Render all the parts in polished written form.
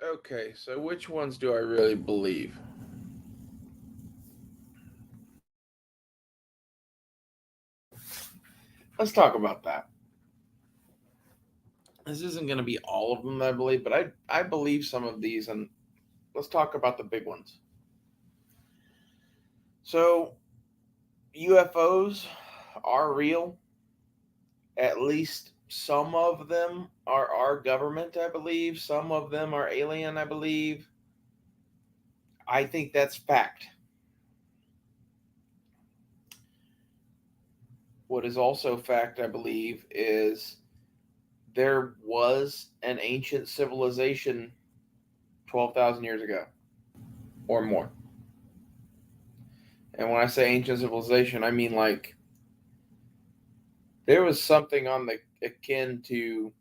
Okay, so which ones do I really believe? Let's talk about that. This isn't going to be all of them that I believe, but I believe some of these, and let's talk about the big ones. So, UFOs are real. At least some of them are our government, I believe. Some of them are alien, I believe. I think that's fact. What is also fact, I believe, is there was an ancient civilization 12,000 years ago or more. And when I say ancient civilization, I mean like there was something on the akin to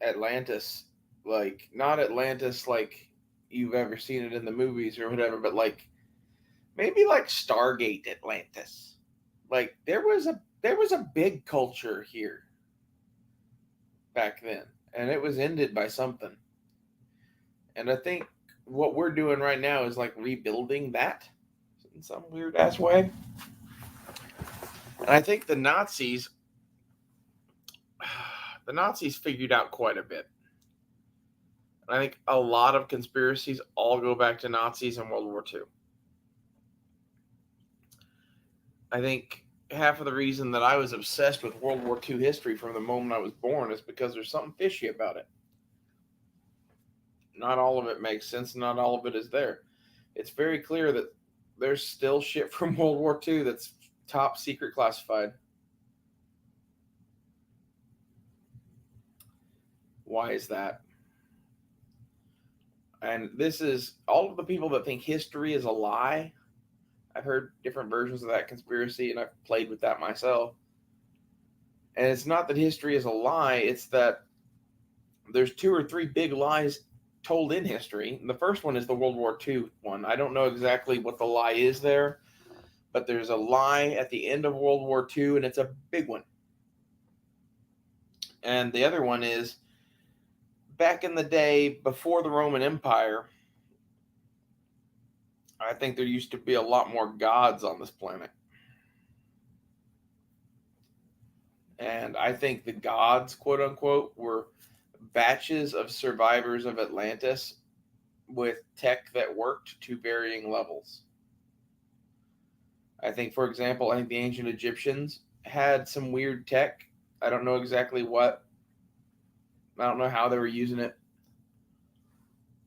Atlantis, like not Atlantis like you've ever seen it in the movies or whatever, but like maybe like Stargate Atlantis. Like there was a big culture here back then, and it was ended by something. And I think what we're doing right now is like rebuilding that in some weird ass way. And I think the Nazis figured out quite a bit. And I think a lot of conspiracies all go back to Nazis and World War II. I think half of the reason that I was obsessed with World War II history from the moment I was born is because there's something fishy about it. Not all of it makes sense, not all of it is there. It's very clear that there's still shit from World War II that's top secret classified. Why is that? And this is all of the people that think history is a lie. I've heard different versions of that conspiracy and I've played with that myself. And it's not that history is a lie, it's that there's two or three big lies told in history. The first one is the World War II one. I don't know exactly what the lie is there, but there's a lie at the end of World War II, and it's a big one. And the other one is back in the day before the Roman Empire, I think there used to be a lot more gods on this planet. And I think the gods, quote unquote, were batches of survivors of Atlantis with tech that worked to varying levels. I think, for example, I think the ancient Egyptians had some weird tech. I don't know exactly what. I don't know how they were using it.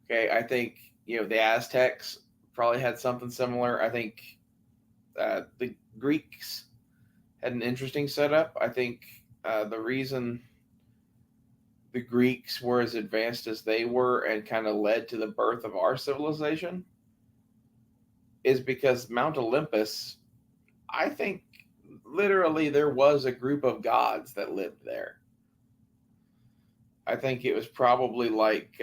Okay, I think the Aztecs probably had something similar. I think the Greeks had an interesting setup. I think the reason the Greeks were as advanced as they were and kind of led to the birth of our civilization is because Mount Olympus, I think literally there was a group of gods that lived there. I think it was probably like,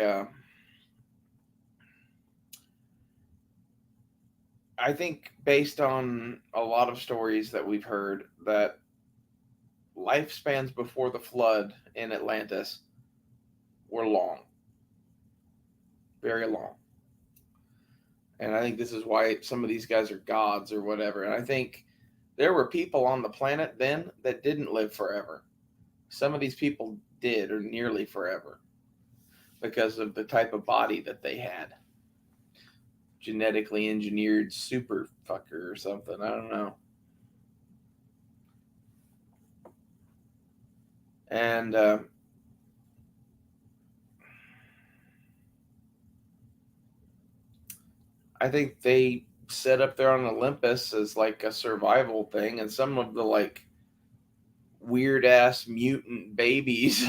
I think based on a lot of stories that we've heard, that lifespans before the flood in Atlantis were long, very long. And I think this is why some of these guys are gods or whatever. And I think there were people on the planet then that didn't live forever. Some of these people did, or nearly forever, because of the type of body that they had. Genetically engineered super fucker or something. I don't know. And I think they set up there on Olympus as like a survival thing, and some of the like weird ass mutant babies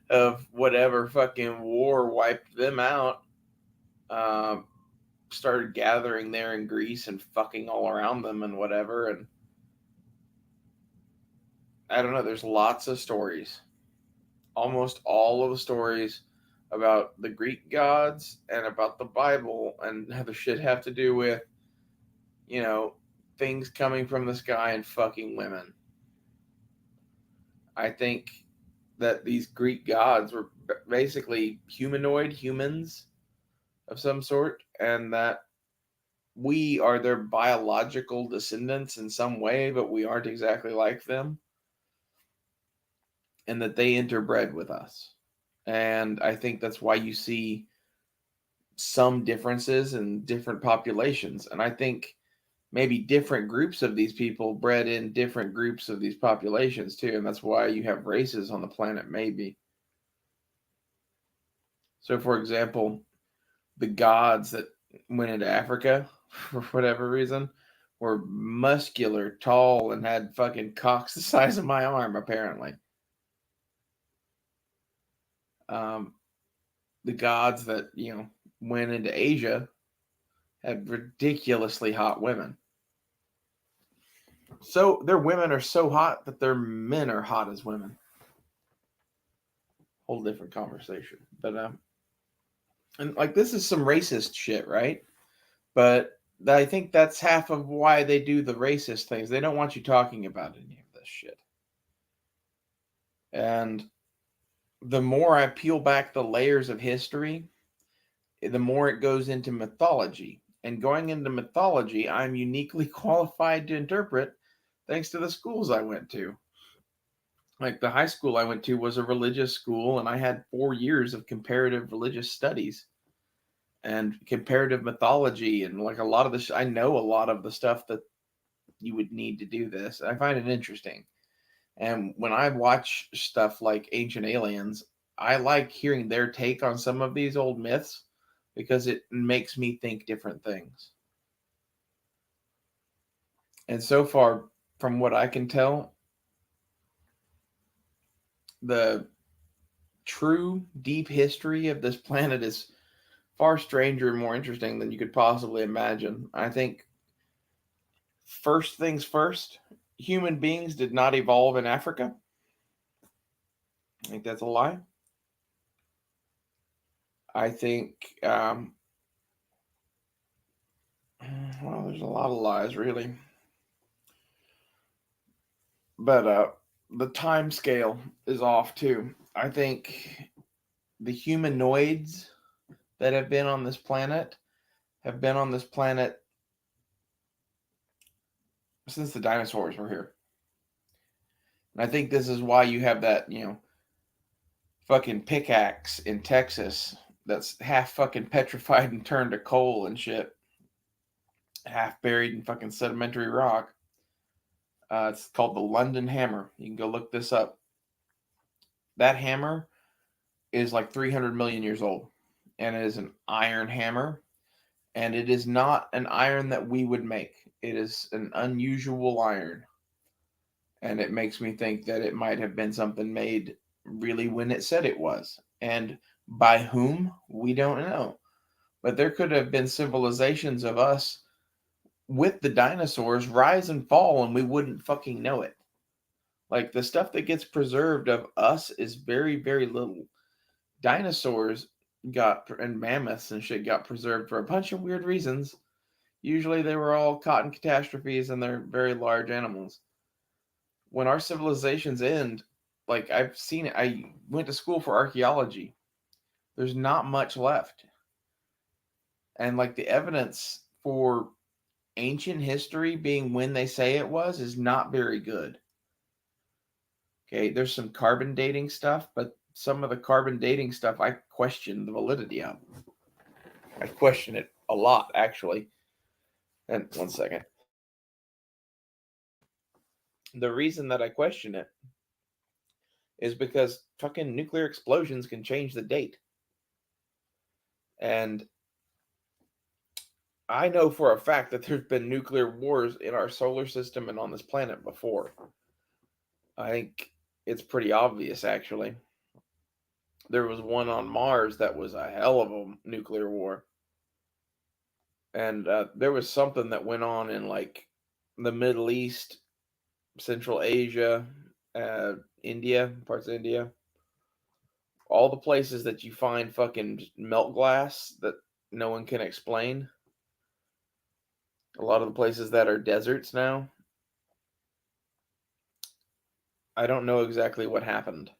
of whatever fucking war wiped them out. Um, Started gathering there in Greece and fucking all around them and whatever. And I don't know. There's lots of stories. Almost all of the stories about the Greek gods and about the Bible and how the shit have to do with you know things coming from the sky and fucking women. I think that these Greek gods were basically humanoid humans of some sort, and that we are their biological descendants in some way, but we aren't exactly like them, and that they interbred with us. And I think that's why you see some differences in different populations. And I think maybe different groups of these people bred in different groups of these populations too. And that's why you have races on the planet, maybe. So, for example, the gods that went into Africa for whatever reason were muscular, tall, and had fucking cocks the size of my arm, apparently. Um, the gods that, went into Asia had ridiculously hot women. So their women are so hot that their men are hot as women. Whole different conversation. But and like this is some racist shit, right? But I think that's half of why they do the racist things. They don't want you talking about any of this shit. And the more I peel back the layers of history, the more it goes into mythology. And going into mythology, I'm uniquely qualified to interpret thanks to the schools I went to. Like the high school I went to was a religious school, and I had 4 years of comparative religious studies and comparative mythology. And like a lot of this, I know a lot of the stuff that you would need to do this. I find it interesting. And when I watch stuff like Ancient Aliens, I like hearing their take on some of these old myths because it makes me think different things. And so far, from what I can tell, the true deep history of this planet is far stranger and more interesting than you could possibly imagine. I think, first things first, human beings did not evolve in Africa. I think that's a lie. I think, well, there's a lot of lies, really. But the time scale is off too. I think the humanoids that have been on this planet have been on this planet since the dinosaurs were here. And I think this is why you have that, fucking pickaxe in Texas that's half fucking petrified and turned to coal and shit, half buried in fucking sedimentary rock. It's called the London Hammer. You can go look this up. That hammer is like 300 million years old, and it is an iron hammer, and it is not an iron that we would make. It is an unusual iron, and it makes me think that it might have been something made really when it said it was. And by whom, we don't know. But there could have been civilizations of us with the dinosaurs rise and fall, and we wouldn't fucking know it. Like the stuff that gets preserved of us is very, very little. Dinosaurs got and mammoths and shit got preserved for a bunch of weird reasons. Usually they were all caught in catastrophes and they're very large animals. When our civilizations end, like I've seen it, I went to school for archaeology. There's not much left. And like the evidence for ancient history being when they say it was is not very good. Okay, there's some carbon dating stuff, but some of the carbon dating stuff I question the validity of. I question it a lot, actually. And one second. The reason that I question it is because fucking nuclear explosions can change the date. And I know for a fact that there's been nuclear wars in our solar system and on this planet before. I think it's pretty obvious, actually. There was one on Mars that was a hell of a nuclear war. And there was something that went on in like the Middle East, Central Asia, India, parts of India, all the places that you find fucking melt glass that no one can explain. A lot of the places that are deserts now. I don't know exactly what happened.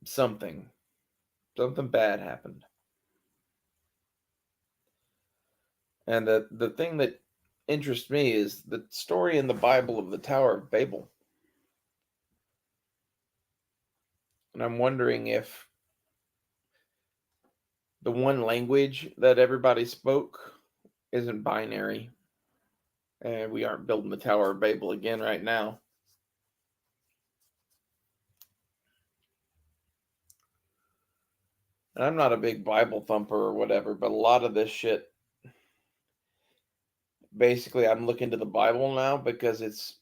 something. Something bad happened. And the thing that interests me is the story in the Bible of the Tower of Babel. And I'm wondering if the one language that everybody spoke isn't binary, and we aren't building the Tower of Babel again right now. And I'm not a big Bible thumper or whatever, but a lot of this shit, basically, I'm looking to the Bible now because it's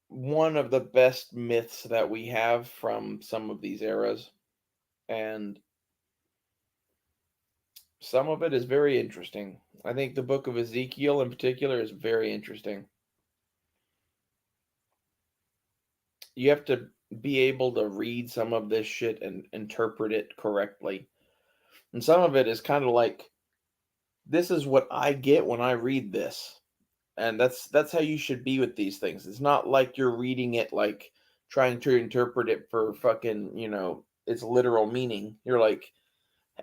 one of the best myths that we have from some of these eras. And some of it is very interesting. I think the book of Ezekiel in particular is very interesting. You have to be able to read some of this shit and interpret it correctly. And some of it is kind of like, this is what I get when I read this. And that's how you should be with these things. It's not like you're reading it like trying to interpret it for fucking, its literal meaning. You're like,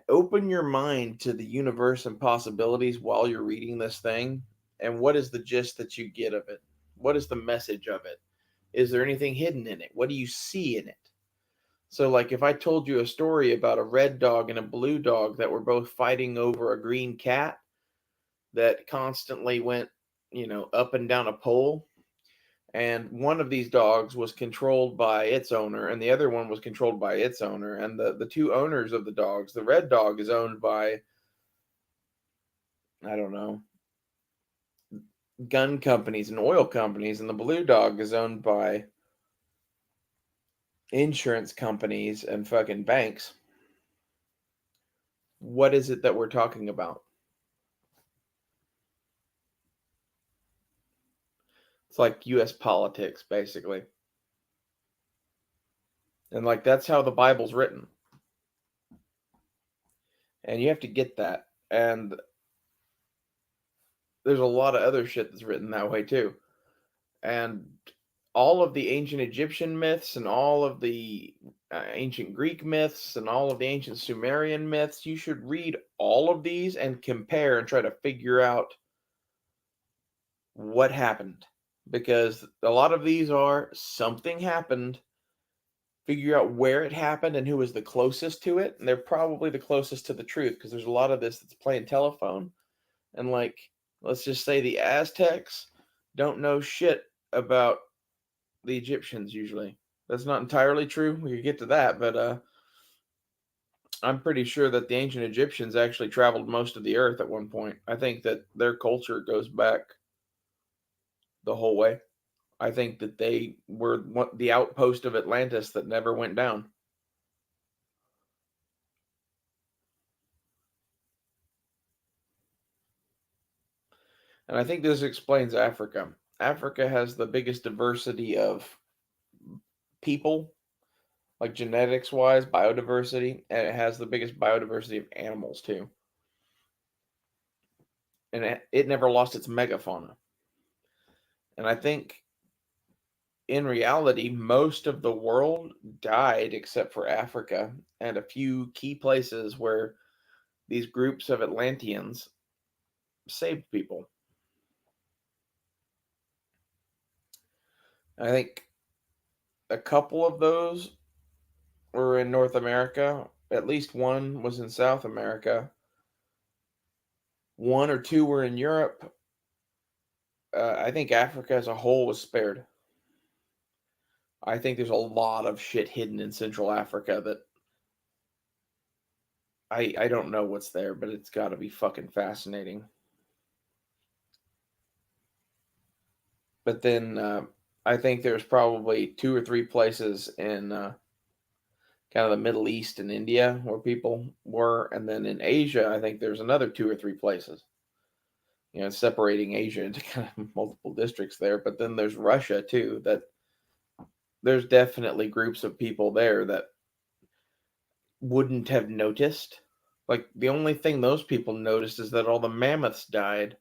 open your mind to the universe and possibilities while you're reading this thing. And what is the gist that you get of it? What is the message of it? Is there anything hidden in it? What do you see in it? So, like, if I told you a story about a red dog and a blue dog that were both fighting over a green cat that constantly went, up and down a pole, and one of these dogs was controlled by its owner, and the other one was controlled by its owner, and the two owners of the dogs, the red dog is owned by, I don't know, gun companies and oil companies, and the blue dog is owned by insurance companies and fucking banks. What is it that we're talking about? It's like US politics, basically. And like that's how the Bible's written. And you have to get that. And there's a lot of other shit that's written that way too. And all of the ancient Egyptian myths and all of the ancient Greek myths and all of the ancient Sumerian myths, you should read all of these and compare and try to figure out what happened. Because a lot of these are something happened, figure out where it happened and who was the closest to it. And they're probably the closest to the truth because there's a lot of this that's playing telephone. And like, let's just say the Aztecs don't know shit about the Egyptians usually. That's not entirely true. We could get to that, but I'm pretty sure that the ancient Egyptians actually traveled most of the earth at one point. I think that their culture goes back the whole way. I think that they were the outpost of Atlantis that never went down. And I think this explains Africa. Africa has the biggest diversity of people, like genetics wise, biodiversity, and it has the biggest biodiversity of animals too. And it never lost its megafauna. And I think in reality, most of the world died except for Africa and a few key places where these groups of Atlanteans saved people. I think a couple of those were in North America. At least one was in South America. One or two were in Europe. I think Africa as a whole was spared. I think there's a lot of shit hidden in Central Africa that I don't know what's there, but it's got to be fucking fascinating. But then I think there's probably two or three places in kind of the Middle East and India where people were, and then in Asia, I think there's another two or three places. Separating Asia into kind of multiple districts there. But then there's Russia too. That there's definitely groups of people there that wouldn't have noticed. Like the only thing those people noticed is that all the mammoths died.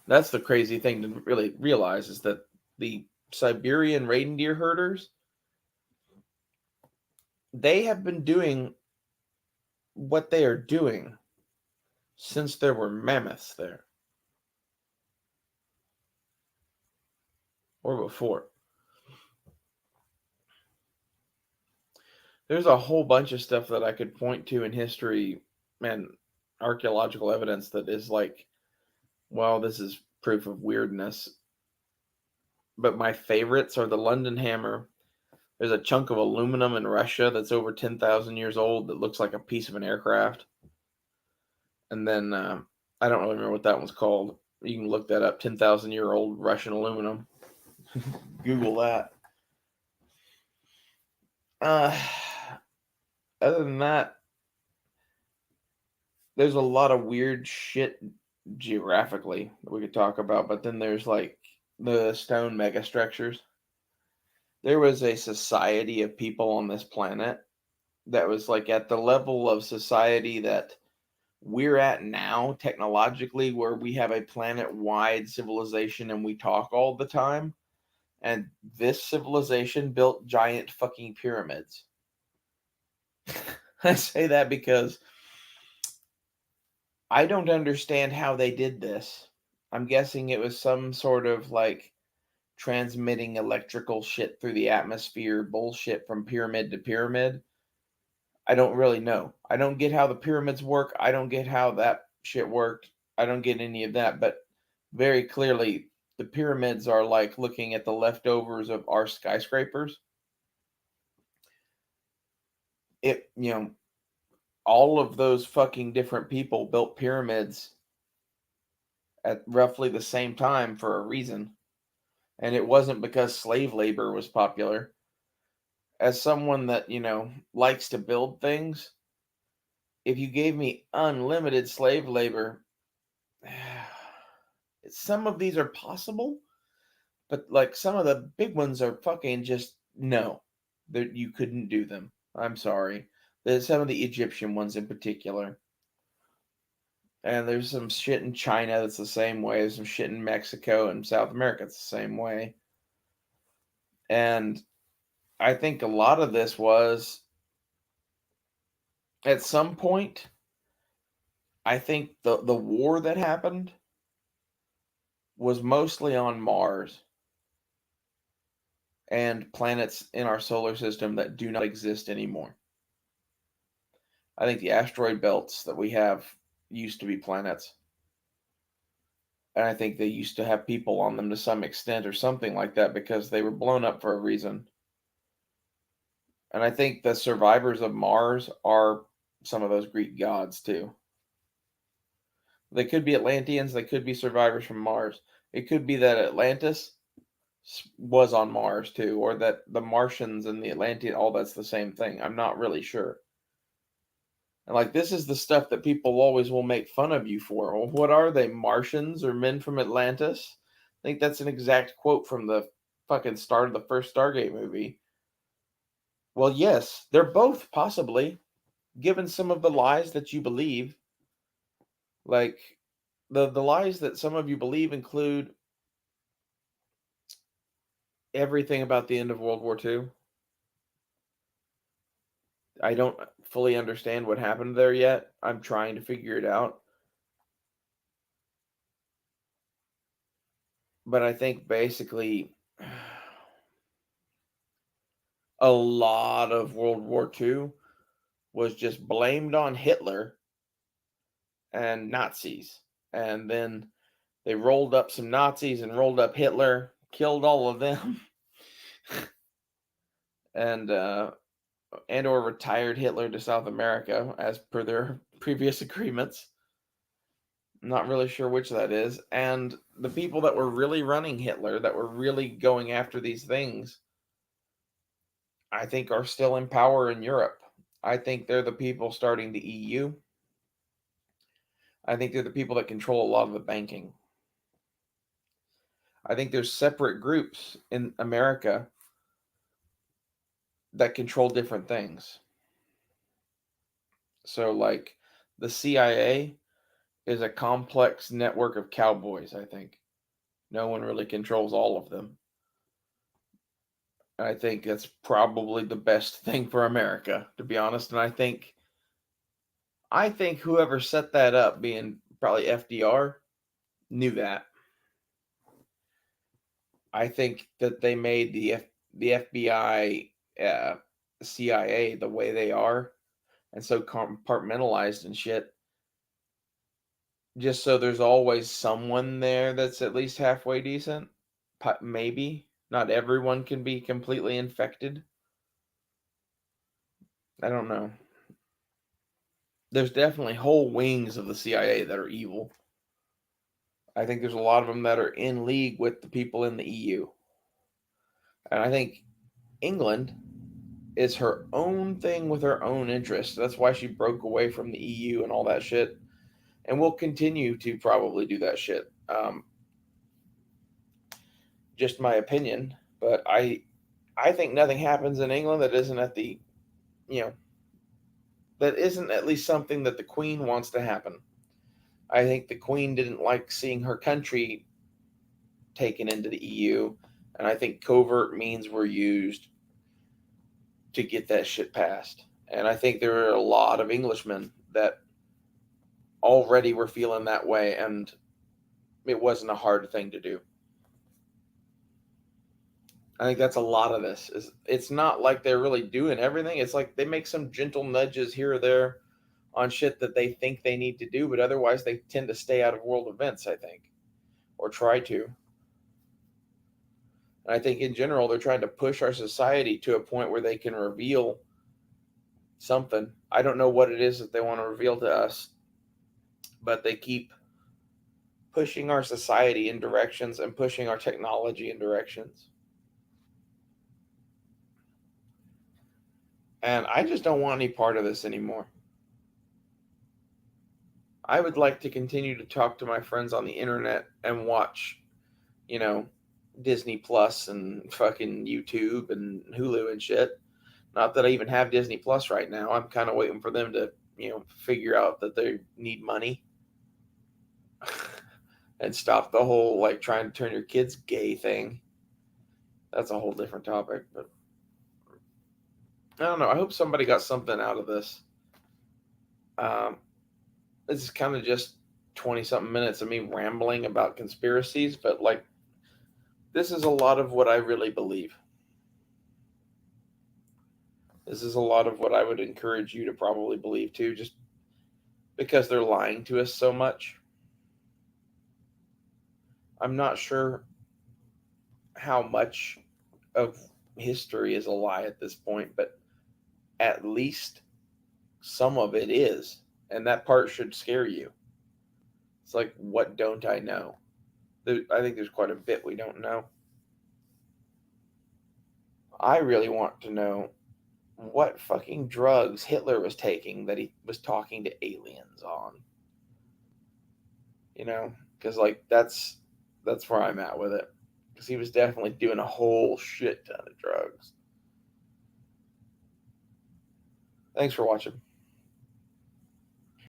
That's the crazy thing to really realize is that the Siberian reindeer herders they have been doing what they are doing since there were mammoths there or before. There's a whole bunch of stuff that I could point to in history and archaeological evidence that is like, well, this is proof of weirdness. But my favorites are the London hammer. There's a chunk of aluminum in Russia that's over 10,000 years old that looks like a piece of an aircraft. And then I don't really remember what that one's called. You can look that up. 10,000-year-old Russian aluminum. Google that. Uh, other than that, there's a lot of weird shit geographically that we could talk about. But then there's like the stone megastructures. There was a society of people on this planet that was like at the level of society that we're at now technologically, where we have a planet wide civilization and we talk all the time. And this civilization built giant fucking pyramids. I say that because I don't understand how they did this. I'm guessing it was some sort of like transmitting electrical shit through the atmosphere bullshit from pyramid to pyramid. I don't really know. I don't get how the pyramids work. I don't get how that shit worked. I don't get any of that. But very clearly, the pyramids are like looking at the leftovers of our skyscrapers. You know, all of those fucking different people built pyramids at roughly the same time for a reason. And it wasn't because slave labor was popular. As someone that, likes to build things, if you gave me unlimited slave labor, some of these are possible, but like some of the big ones are fucking just no, that you couldn't do them. I'm sorry. There's some of the Egyptian ones in particular. And there's some shit in China that's the same way. There's some shit in Mexico and South America that's the same way. And I think a lot of this was at some point, I think the war that happened was mostly on Mars and planets in our solar system that do not exist anymore. I think the asteroid belts that we have used to be planets. And I think they used to have people on them to some extent or something like that because they were blown up for a reason. And I think the survivors of Mars are some of those Greek gods too. They could be Atlanteans, they could be survivors from Mars. It could be that Atlantis was on Mars too, or that the Martians and the Atlantean, all that's the same thing. I'm not really sure. And like this is the stuff that people always will make fun of you for. Well, what are they, Martians or men from Atlantis? I think that's an exact quote from the fucking start of the first Stargate movie. Well, yes, they're both possibly, given some of the lies that you believe. Like the lies that some of you believe include everything about the end of World War II. I don't fully understand what happened there yet. I'm trying to figure it out. But I think basically a lot of World War II was just blamed on Hitler and Nazis. And then they rolled up some Nazis and rolled up Hitler, killed all of them, and or retired Hitler to South America as per their previous agreements. I'm not really sure which that is. And the people that were really running Hitler, that were really going after these things, I think are still in power in Europe. I think they're the people starting the EU. I think they're the people that control a lot of the banking. I think there's separate groups in America that control different things. So, like, the CIA is a complex network of cowboys, I think. No one really controls all of them. I think that's probably the best thing for America, to be honest. And I think whoever set that up, being probably FDR, knew that. I think that they made the FBI, CIA the way they are, and so compartmentalized and shit, just so there's always someone there that's at least halfway decent. Maybe not everyone can be completely infected. I don't know. There's definitely whole wings of the CIA that are evil. I think there's a lot of them that are in league with the people in the EU. And I think England is her own thing with her own interests. That's why she broke away from the EU and all that shit. And will continue to probably do that shit. Just my opinion. But I think nothing happens in England that isn't at the, you know, that isn't at least something that the Queen wants to happen. I think the Queen didn't like seeing her country taken into the EU, and I think covert means were used to get that shit passed. And I think there are a lot of Englishmen that already were feeling that way, and it wasn't a hard thing to do. I think that's a lot of this. It's not like they're really doing everything. It's like they make some gentle nudges here or there on shit that they think they need to do, but otherwise they tend to stay out of world events, I think, or try to. And I think in general they're trying to push our society to a point where they can reveal something. I don't know what it is that they want to reveal to us, but they keep pushing our society in directions and pushing our technology in directions. And I just don't want any part of this anymore. I would like to continue to talk to my friends on the internet and watch, you know, Disney Plus and fucking YouTube and Hulu and shit. Not that I even have Disney Plus right now. I'm kind of waiting for them to, figure out that they need money and stop the whole like trying to turn your kids gay thing. That's a whole different topic, but I don't know. I hope somebody got something out of this. Um, this is kind of just 20 something minutes of me rambling about conspiracies, but like this is a lot of what I really believe. This is a lot of what I would encourage you to probably believe too, just because they're lying to us so much. I'm not sure how much of history is a lie at this point, but at least some of it is. And that part should scare you. It's like, what don't I know? I think there's quite a bit we don't know. I really want to know what fucking drugs Hitler was taking that he was talking to aliens on. Because like that's where I'm at with it. Because he was definitely doing a whole shit ton of drugs. Thanks for watching.